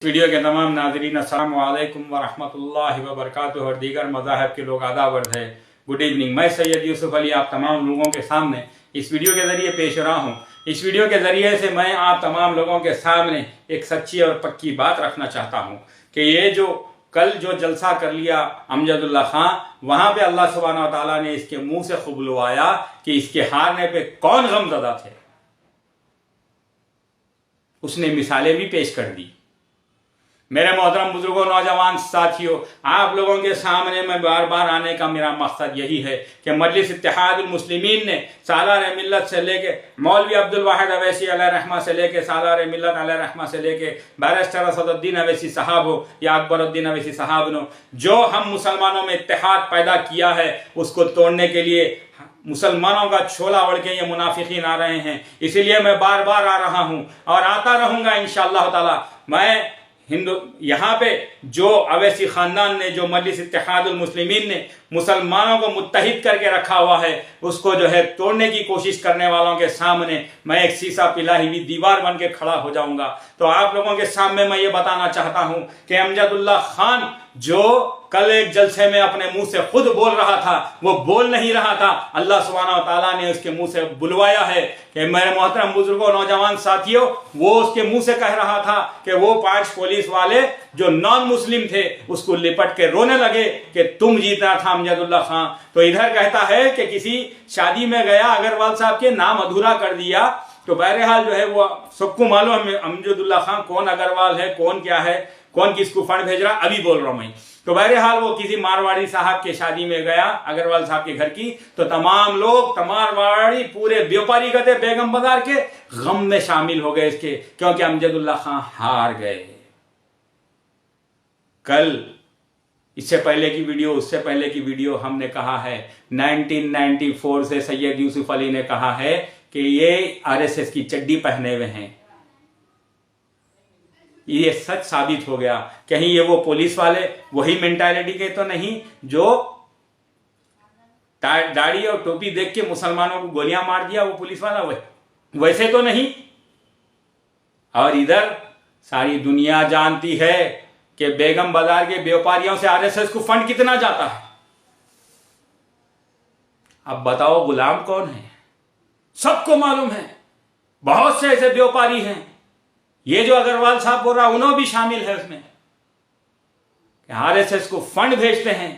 Video के तमाम नाज़रीन अस्सलाम वालेकुम वरहमतुल्लाहि वबरकातुहू और दीगर मज़ाहब के लोग आदावर्द है। Good evening. मैं सैयद यूसुफ अली आप तमाम लोगों के सामने इस वीडियो के ज़रिए पेश रहा हूँ। इस वीडियो के ज़रिए से मैं आप तमाम लोगों के सामने एक सच्ची और पक्की बात रखना चाहता हूँ कि ये जो कल जो जलसा कर लिया अमजदुल्ला खां, वहाँ पे अल्लाह सुब्हानहू व तआला ने इसके मुँह से खुबलवाया कि इसके हारने पर कौन गमज़दा थे। उसने मिसालें भी पेश कर दी। मेरे मोहतरम बुजुर्गों, नौजवान साथियों, आप लोगों के सामने मैं बार बार आने का मेरा मकसद यही है कि मजलिस इत्तेहादुल मुस्लिमीन ने सालार मिल्लत से लेके मौलवी अब्दुल वाहिद अवैसी अलैहि रहमा से लेके सालार मिल्लत अलैहि रहमा से लेके बैरिस्टर असदुद्दीन अवैसी साहब हो या अकबरुद्दीन अवैसी साहब हो, जो हम मुसलमानों में इत्तेहाद पैदा किया है उसको तोड़ने के लिए मुसलमानों का छोला ओढ़ के ये मुनाफिकीन आ रहे हैं। इसीलिए मैं बार बार आ रहा हूँ और आता रहूँगा इंशाअल्लाह ताला। मैं यहाँ पे जो अवैसी ख़ानदान ने, जो मजलिस इत्तेहादुल मुस्लिमीन ने मुसलमानों को मुत्तहिद करके रखा हुआ है, उसको जो है तोड़ने की कोशिश करने वालों के सामने मैं एक शीशा पिलाई हुई दीवार बन के खड़ा हो जाऊंगा। तो आप लोगों के सामने मैं ये बताना चाहता हूँ कि अमजदुल्ला खान जो कल एक जलसे में अपने मुंह से खुद बोल रहा था, वो बोल नहीं रहा था, अल्लाह सुब्हानहू व तआला ने उसके मुंह से बुलवाया है कि मेरे मोहतरम बुजुर्गों, नौजवान साथियों, वो उसके मुंह से कह रहा था कि वो 5 पुलिस वाले जो नॉन मुस्लिम थे उसको लिपट के रोने लगे कि तुम जीतना था अमजदुल्ला खां। तो इधर कहता है कि किसी शादी में गया, अग्रवाल साहब के नाम अधूरा कर दिया। तो बहरहाल जो है वो सबको मालूम है अमजदुल्ला खां कौन अग्रवाल है, कौन क्या है, कौन किसको फंड भेज रहा, अभी बोल रहा हूं मैं। तो बहरहाल वो किसी मारवाड़ी साहब के शादी में गया, अग्रवाल साहब के घर की, तो तमाम लोग मारवाड़ी पूरे व्यापारी गए बेगम बाजार के गम में शामिल हो गए इसके, क्योंकि अमजदुल्ला खां हार गए। कल इससे पहले की वीडियो, उससे पहले की वीडियो हमने कहा है 1994 से सैयद यूसुफ अली ने कहा है कि ये आरएसएस की चड्डी पहने हुए हैं। ये सच साबित हो गया। कहीं ये वो पुलिस वाले वही मेंटालिटी के तो नहीं जो दाढ़ी और टोपी देख के मुसलमानों को गोलियां मार दिया वो पुलिस वाला, वैसे तो नहीं। और इधर सारी दुनिया जानती है कि बेगम बाजार के व्यापारियों से आरएसएस को फंड कितना जाता है। अब बताओ गुलाम कौन है? सबको मालूम है। बहुत से ऐसे व्यापारी हैं, ये जो अग्रवाल साहब बोल रहा उन्होंने भी शामिल है उसमें, आरएसएस को फंड भेजते हैं।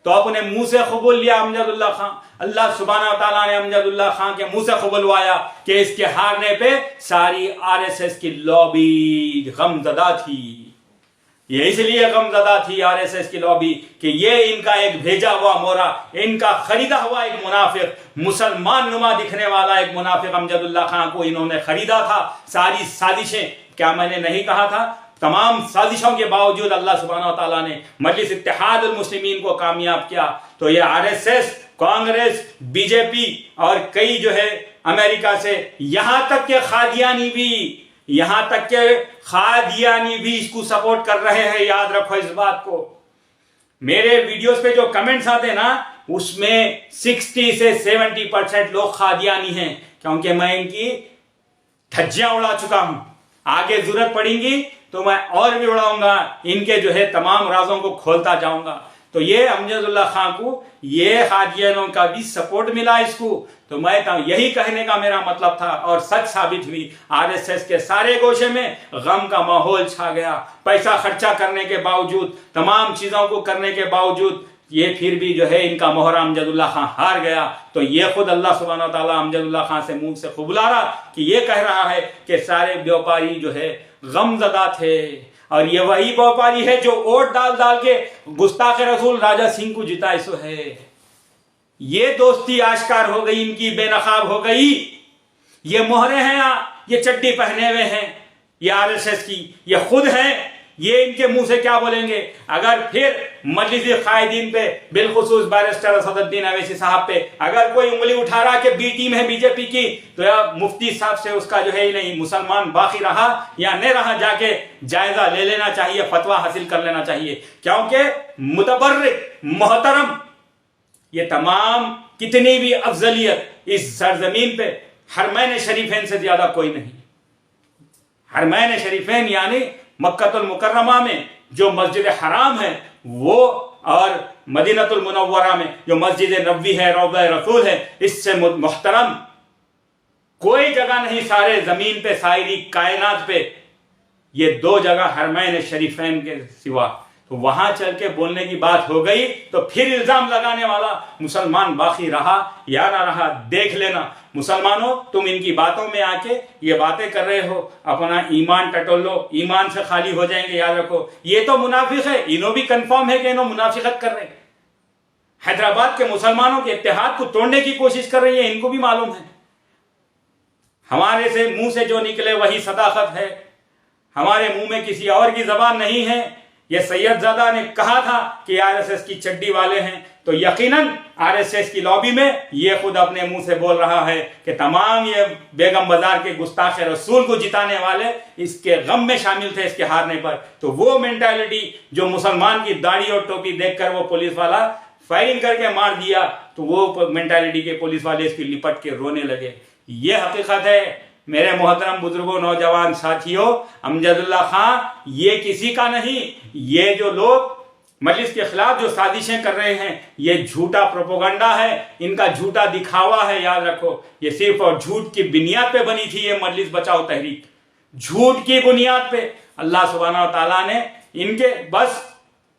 तो अपने मुंह से कबूल लिया अमजदुल्ला खां। अल्लाह सुब्हानहू व तआला ने अमजदुल्ला खां के मुंह से कबूलवाया कि इसके हारने पे सारी आरएसएस की लॉबी गमज़दा थी। ये इसलिए गमज़दा थी आरएसएस की लॉबी कि ये इनका एक भेजा हुआ मोरा, इनका खरीदा हुआ एक मुनाफिक, मुसलमान नुमा दिखने वाला एक मुनाफिक अमजदुल्ला खां को इन्होंने खरीदा था। सारी साजिशें, क्या मैंने नहीं कहा था? तमाम साजिशों के बावजूद अल्लाह सुब्हानहू व तआला ने मजलिस इत्तेहादुल मुस्लिमीन को कामयाब किया। तो ये आरएसएस, कांग्रेस, बीजेपी और कई जो है अमेरिका से, यहां तक के खादियानी भी इसको सपोर्ट कर रहे हैं। याद रखो इस बात को। मेरे वीडियोस पे जो कमेंट्स आते हैं ना, उसमें 60 से 70% लोग खादियानी हैं, क्योंकि मैं इनकी धज्जियां उड़ा चुका हूं। आगे जरूरत पड़ेगी तो मैं और भी उड़ाऊंगा, इनके जो है तमाम राजों को खोलता जाऊंगा। तो ये अमजदुल्ला खां को ये खादियानों का भी सपोर्ट मिला इसको। तो मैं यही कहने का मेरा मतलब था और सच साबित हुई। आरएसएस के सारे गोशे में गम का माहौल छा गया। पैसा खर्चा करने के बावजूद, तमाम चीजों को करने के बावजूद, ये फिर भी जो है इनका मोहरा अमजदुल्ला खां हार गया। तो ये खुद अल्लाह सुब्हानहू व तआला अमजदुल्ला खां से मुंह से खुबला रहा कि ये कह रहा है कि सारे व्यापारी जो है गमज़दा थे। और ये वही व्यापारी है जो वोट डाल डाल के गुस्ताख रसूल राजा सिंह को जिताए सो है। ये दोस्ती आश्कार हो गई, इनकी बेनकाब हो गई। ये मोहरे हैं, ये चड्डी पहने हुए हैं, ये आरएसएस की, ये खुद हैं। ये इनके मुंह से क्या बोलेंगे? अगर फिर मजलिस कायदीन पे, बिलखुसूस बैरिस्टर असदुद्दीन अवैसी साहब पे अगर कोई उंगली उठा रहा कि बी टीम है बीजेपी की, तो यार मुफ्ती साहब से उसका जो है ही नहीं, मुसलमान बाकी रहा या नहीं रहा, जाके जायजा ले लेना चाहिए, फतवा हासिल कर लेना चाहिए। क्योंकि मुतबर्रिक, मोहतरम, ये तमाम कितनी भी अफजलियत इस सरजमीन पे हरमैन शरीफैन से ज्यादा कोई नहीं। हरमैन शरीफैन यानी मक्कतुल मुकर्रमा में जो मस्जिद हराम है वो, और मदीनतुल मुनव्वरा में जो मस्जिद नबवी है, रौज़ा रसूल है, इससे मुहतरम कोई जगह नहीं सारे जमीन पे, सारी कायनात पे, ये दो जगह हरमैन शरीफैन के सिवा। तो वहां चल के बोलने की बात हो गई तो फिर इल्जाम लगाने वाला मुसलमान बाकी रहा या ना रहा, देख लेना। मुसलमानों, तुम इनकी बातों में आके ये बातें कर रहे हो, अपना ईमान टटोल लो, ईमान से खाली हो जाएंगे, याद रखो। ये तो मुनाफिक है, इन्हों भी कंफर्म है कि इन्हों मुनाफिकत कर रहे हैं, हैदराबाद के मुसलमानों के इत्तेहाद को तोड़ने की कोशिश कर रही है, इनको भी मालूम है। हमारे से मुंह से जो निकले वही सदाकत है, हमारे मुंह में किसी और की जबान नहीं है। ये सैयदजादा ने कहा था कि आरएसएस की चड्डी वाले हैं, तो यकीनन आरएसएस की लॉबी में ये खुद अपने मुंह से बोल रहा है कि तमाम ये बेगम बाजार के गुस्ताख रसूल को जिताने वाले इसके गम में शामिल थे, इसके हारने पर। तो वो मेंटालिटी जो मुसलमान की दाढ़ी और टोपी देखकर वो पुलिस वाला फायरिंग करके मार दिया, तो वो मेंटालिटी के पुलिस वाले इसकी लिपट के रोने लगे। ये हकीकत है मेरे मोहतरम बुजुर्गों, नौजवान साथियों। अमजदुल्ला खां ये किसी का नहीं, ये जो लोग मजलिस के खिलाफ जो साजिशें कर रहे हैं ये झूठा प्रोपोगंडा है, इनका झूठा दिखावा है, याद रखो। ये सिर्फ और झूठ की बुनियाद पे बनी थी ये मजलिस बचाओ तहरीक, झूठ की बुनियाद पे। अल्लाह सुब्हानहू व तआला ने इनके बस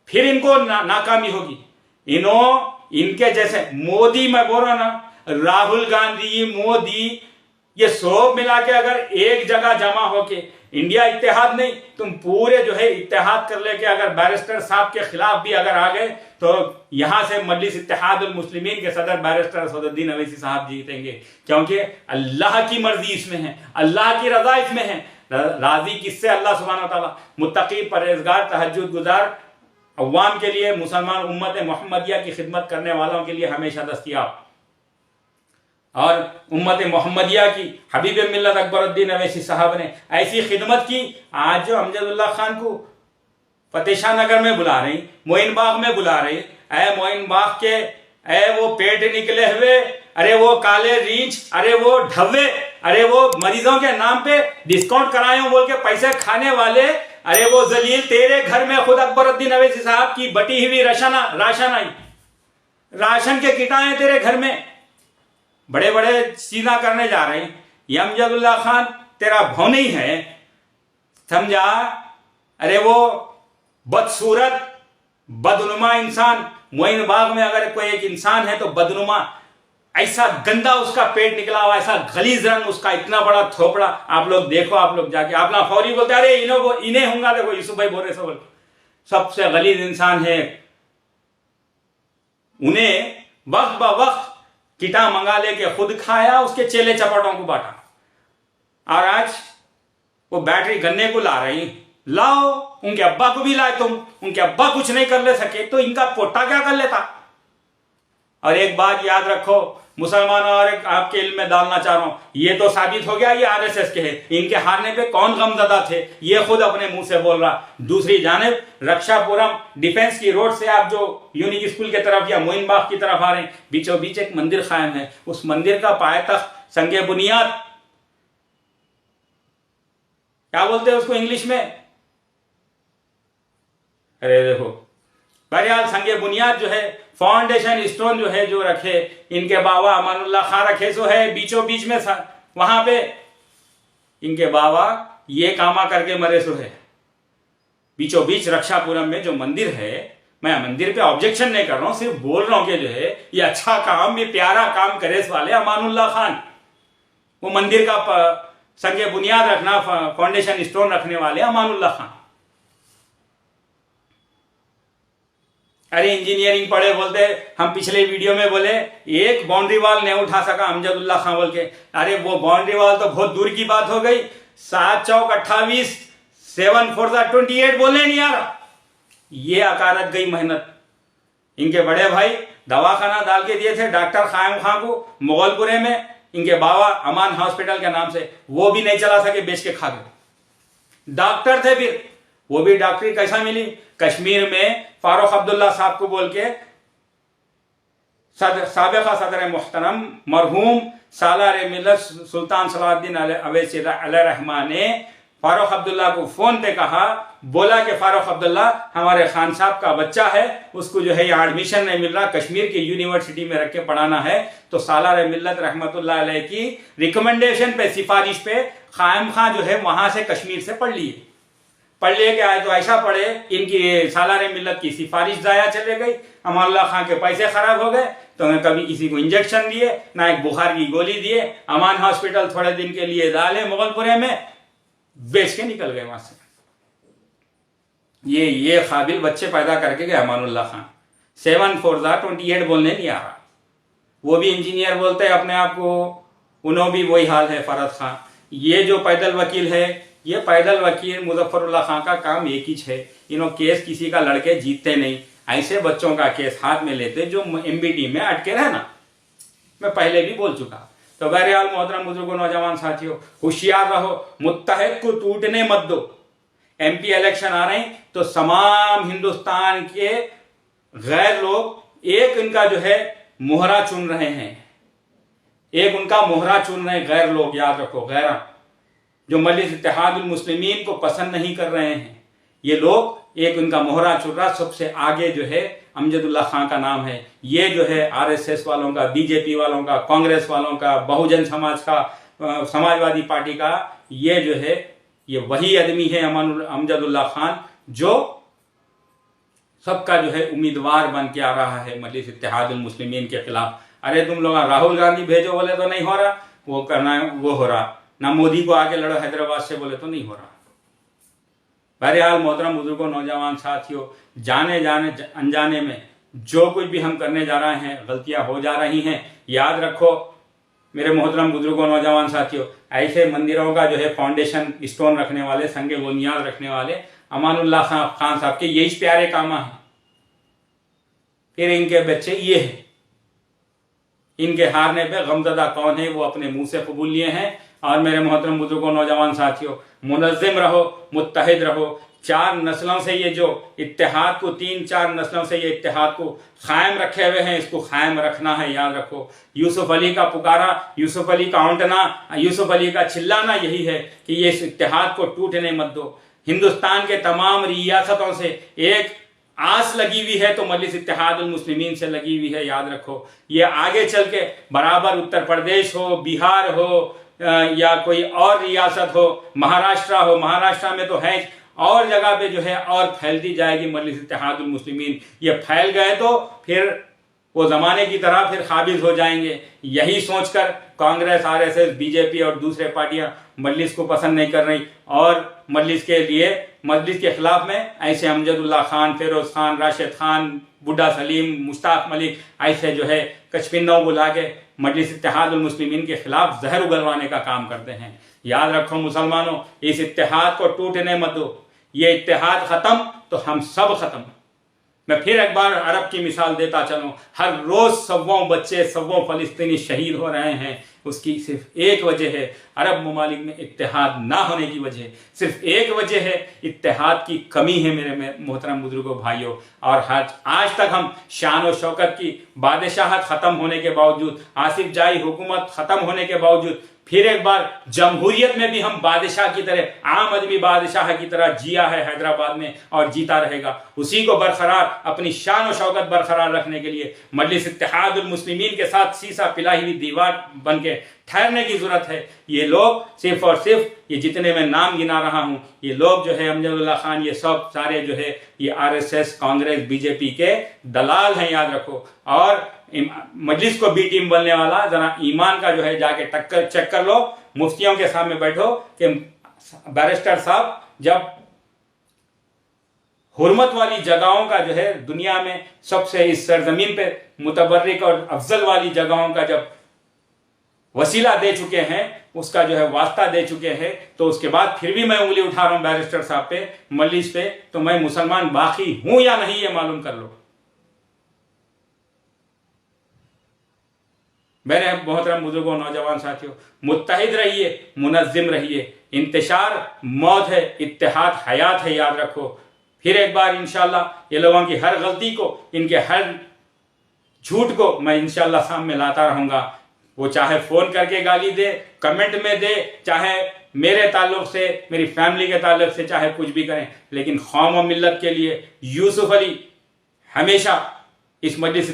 फिर इनको नाकामी होगी। इनके जैसे मोदी, मैं बोल रहा ना, राहुल गांधी, मोदी, ये सब मिला के अगर एक जगह जमा होके, इंडिया इत्तेहाद नहीं, तुम पूरे जो है इत्तेहाद कर लेके अगर बैरिस्टर साहब के खिलाफ भी अगर आ गए तो यहां से मजलिस इत्तेहादुल मुस्लिमीन के सदर बैरिस्टर सदरुद्दीन अवैसी साहब जीतेंगे, क्योंकि अल्लाह की मर्जी इसमें है, अल्लाह की रजा इसमें है। राजी किससे? अल्लाह सुब्हानहू व तआला। मुत्तकी, परहेजगार, तहज्जुद गुजार अवाम के लिए, मुसलमान उम्मत मोहम्मदिया की खिदमत करने वालों के लिए हमेशा दस्तयाब। और उम्मत मोहम्मदिया की हबीब मिल्लत अकबरुद्दीन अवैसी साहब ने ऐसी खिदमत की, आज जो अमजदुल्ला खान को फतेह शाह नगर में बुला रही, मोइन बाग में बुला रही, ऐ मोइन बाग के ऐ वो पेट निकले हुए, अरे वो काले रीछ, अरे वो ढव्वे, अरे वो मरीजों के नाम पे डिस्काउंट कराए हो बोल के पैसे खाने वाले, अरे वो जलील, तेरे घर में खुद अकबरुद्दीन अवैसी साहब की बटी हुई राशन आई, राशन के किटाएं तेरे घर में, बड़े बड़े सीधा करने जा रहे हैं। ये अमजदुल्ला खान तेरा भौनी है, समझा? अरे वो बदसूरत, बदनुमा इंसान, मोइन बाग में अगर कोई एक इंसान है तो बदनुमा, ऐसा गंदा उसका पेट निकला हुआ, ऐसा गलीज रंग उसका, इतना बड़ा थोपड़ा। आप लोग देखो, आप लोग जाके, आप ना फौरी बोलते अरे इन्हें होंगे, देखो यूसुफ भाई बोल रहे सब सबसे गलीज इंसान है। उन्हें वक्त ब वक्त किटा मंगा लेके खुद खाया, उसके चेले चपाटों को बांटा, और आज वो बैटरी गन्ने को ला रही। लाओ, उनके अब्बा को भी लाए तुम, उनके अब्बा कुछ नहीं कर ले सके तो इनका पोटा क्या कर लेता। और एक बात याद रखो मुसलमानों, और आपके इल्म में डालना चाह रहा हूं, ये तो साबित हो गया ये आरएसएस के हैं, इनके हारने पे कौन गमजदा थे ये खुद अपने मुंह से बोल रहा। दूसरी जानिब रक्षापुरम डिफेंस की रोड से आप जो यूनिक स्कूल की तरफ या मोइन बाग की तरफ आ रहे हैं, बीचों बीच एक मंदिर कायम है, उस मंदिर का पायतख्त संगे बुनियाद, क्या बोलते हैं उसको इंग्लिश में, अरे देखो, बहरहाल संगे बुनियाद जो है, फाउंडेशन स्टोन जो है, जो रखे इनके बाबा अमानुल्लाह खां रखे सो है बीचों बीच में, वहां पे इनके बाबा ये कामा करके मरे सो है बीचों बीच रक्षापुरम में जो मंदिर है। मैं मंदिर पे ऑब्जेक्शन नहीं कर रहा हूं, सिर्फ बोल रहा हूं कि जो है ये अच्छा काम, ये प्यारा काम करे वाले अमानुल्लाह खान, वो मंदिर का संगे बुनियाद रखना, फाउंडेशन स्टोन रखने वाले अमानुल्लाह खान। अरे इंजीनियरिंग पढ़े बोलते, हम पिछले वीडियो में बोले एक बाउंड्री वॉल नहीं उठा सका अमजदुल्ला खां बोल के, अरे वो बाउंड्री वॉल तो बहुत दूर की बात हो गई, 7 चौक 28, 7 4 28 बोले नहीं यार, ये अकारत गई मेहनत। इनके बड़े भाई दवाखाना डाल के दिए थे डॉक्टर कायम खां को मुगलपुरे में, इनके बाबा अमान हॉस्पिटल के नाम से, वो भी नहीं चला सके, बेच के खा गए। डॉक्टर थे फिर, वो भी डॉक्टरी कैसा मिली, कश्मीर में फारूक अब्दुल्ला साहब को बोल के साबिका सदर मुहतरम मरहूम सालार मिल्लत सुल्तान सलाहुद्दीन अवैसी अलैहिर्रहमा ने फारूक अब्दुल्ला को फ़ोन पे कहा, बोला कि फारूक अब्दुल्ला हमारे खान साहब का बच्चा है, उसको जो है यहाँ एडमिशन नहीं मिल रहा, कश्मीर की यूनिवर्सिटी में रख के पढ़ाना है, तो सालार मिल्लत रहमतुल्लाह अलैह की रिकमेंडेशन पे, सिफारिश पे खाम खां जो है वहाँ से कश्मीर से पढ़ लिए के आए। तो ऐसा पढ़े, इनकी सालार मिल्लत की सिफारिश ज़ाया चले गई, अमानुल्लाह खां के पैसे खराब हो गए, तो मैं कभी किसी को इंजेक्शन दिए, ना एक बुखार की गोली दिए, अमान हॉस्पिटल थोड़े दिन के लिए डाले मुगलपुरे में, बेच के निकल गए वहां से। ये काबिल बच्चे पैदा करके गए अमानुल्लाह खां। 7 4 28 बोलने नहीं आ रहा, वो भी इंजीनियर बोलते हैं अपने आप को, उन्होंने भी वही हाल है फरद खां। ये जो पैदल वकील है, ये पैदल वकील मुजफ्फरुल्लाह खां का काम एक ही है, इन्हों केस किसी का लड़के जीतते नहीं, ऐसे बच्चों का केस हाथ में लेते जो MBD में अटके रहना, मैं पहले भी बोल चुका। तो बहरहाल मोहतरम बुजुर्गों, नौजवान साथियों, होशियार रहो, मुत्तहिद को टूटने मत दो। MP इलेक्शन आ रहे हैं तो तमाम हिंदुस्तान के गैर लोग एक इनका जो है मोहरा चुन रहे हैं, एक उनका मोहरा चुन रहे हैं गैर लोग, याद रखो, गैर जो मजलिस इत्तेहादुल मुस्लिमीन को पसंद नहीं कर रहे हैं, ये लोग एक उनका मोहरा चुन रहा। सबसे आगे जो है अमजदुल्ला खां का नाम है, ये जो है RSS वालों का, BJP वालों का, कांग्रेस वालों का, बहुजन समाज का, समाजवादी पार्टी का, ये जो है ये वही आदमी है अमजदुल्ला खान, जो सबका जो है उम्मीदवार बन के आ रहा है मजलिस इत्तेहादुल मुस्लिमीन के खिलाफ। अरे तुम लोग राहुल गांधी भेजो बोले तो नहीं हो रहा, वो करना है वो हो रहा, ना मोदी को आगे लड़ो हैदराबाद से बोले तो नहीं हो रहा। बहरहाल मोहतरम बुजुर्गों, नौजवान साथियों, जाने जाने अनजाने में जो कुछ भी हम करने जा रहे हैं, गलतियां हो जा रही हैं। याद रखो मेरे मोहतरम बुजुर्गों, नौजवान साथियों, ऐसे मंदिरों का जो है फाउंडेशन स्टोन रखने वाले, संगे बुनियाद रखने वाले अमानुल्लाह खान साहब के यही प्यारे कामा हैं। फिर इनके बच्चे ये हैं, इनके हारने पे गमज़दा कौन है, वो अपने मुंह से कबूल लिए हैं। और मेरे मोहतरम बुजुर्गों, नौजवान साथियों, मुनज़्ज़िम रहो, मुत्तहिद रहो। 4 नस्लों से ये जो इत्तेहाद को, 3-4 नस्लों से ये इत्तेहाद को कायम रखे हुए हैं, इसको कायम रखना है। याद रखो, यूसुफ अली का पुकारा, यूसुफ अली का औंटना, यूसुफ अली का चिल्लाना यही है कि ये इस इत्तेहाद को टूटने मत दो। हिंदुस्तान के तमाम रियासतों से एक आस लगी हुई है तो मजलिस इत्तेहादुल मुस्लिमीन से लगी हुई है। याद रखो, ये आगे चल के बराबर उत्तर प्रदेश हो, बिहार हो, या कोई और रियासत हो, महाराष्ट्र हो, महाराष्ट्र में तो है, और जगह पे जो है और फैलती जाएगी मजलिस इत्तेहादुल मुस्लिमीन। ये फैल गए तो फिर वो ज़माने की तरह फिर काबिज हो जाएंगे। यही सोचकर कांग्रेस, RSS, BJP और दूसरे पार्टियां मजलिस को पसंद नहीं कर रही, और मजलिस के लिए, मजलिस के खिलाफ में ऐसे अमजदुल्ला खान, फिरोज खान, राशिद खान, बुड्ढा सलीम, मुश्ताक मलिक, ऐसे जो है कचपिंदों को ला के मजलिस इत्तेहादुल मुस्लिमीन के खिलाफ जहर उगलवाने का काम करते हैं। याद रखो मुसलमानों, इस इत्तेहाद को टूटने मत दो। ये इत्तेहाद ख़त्म तो हम सब ख़त्म। मैं फिर एक बार अरब की मिसाल देता चलूं, हर रोज सव्वों बच्चे, सव्वों फलस्तीनी शहीद हो रहे हैं। उसकी सिर्फ एक वजह है, अरब ममालिक में इत्तेहाद ना होने की वजह, सिर्फ एक वजह है, इत्तेहाद की कमी है मेरे मोहतरम बुजुर्गों, भाइयों। और आज तक हम शान और शौकत की बादशाहत ख़त्म होने के बावजूद, आसिफ जाही हुकूमत ख़त्म होने के बावजूद, फिर एक बार जमहूरियत में भी हम बादशाह की तरह, आम आदमी बादशाह की तरह जिया है हैदराबाद में और जीता रहेगा। उसी को बरकरार, अपनी शान और शौकत बरकरार रखने के लिए मजलिस इत्तेहादुल मुस्लिमीन के साथ शीशा पिलाई हुई दीवार बन के ठहरने की जरूरत है। ये लोग सिर्फ और सिर्फ, ये जितने मैं नाम गिना रहा हूँ, ये लोग जो है अमजदुल्ला खान, ये सब सारे जो है ये RSS, कांग्रेस, BJP के दलाल हैं। याद रखो, और मजलिस को बी टीम बनने वाला, जरा ईमान का जो है जाके टक्कर चेक कर लो, मुफ्तियों के सामने बैठो कि बैरिस्टर साहब जब हुर्मत वाली जगहों का जो है दुनिया में सबसे इस सरजमीन पे मुतबर्रिक और अफजल वाली जगहों का जब वसीला दे चुके हैं, उसका जो है वास्ता दे चुके हैं, तो उसके बाद फिर भी मैं उंगली उठा रहा हूं बैरिस्टर साहब पे, मजलिस पे, तो मैं मुसलमान बाकी हूं या नहीं ये मालूम कर लो। मेरे मोहतरम बुजुर्गों, नौजवान साथियों, मुत्तहिद रहिए, मुनज़्ज़िम रहिए। इंतशार मौत है, इत्तेहाद हयात है। याद रखो, फिर एक बार इंशाअल्लाह ये लोगों की हर गलती को, इनके हर झूठ को मैं इंशाअल्लाह सामने लाता रहूँगा। वो चाहे फ़ोन करके गाली दे, कमेंट में दे, चाहे मेरे ताल्लुक़ से, मेरी फैमिली के ताल्लुक़ से चाहे कुछ भी करें, लेकिन कौम और मिल्लत के लिए यूसुफ अली हमेशा इस मजलिस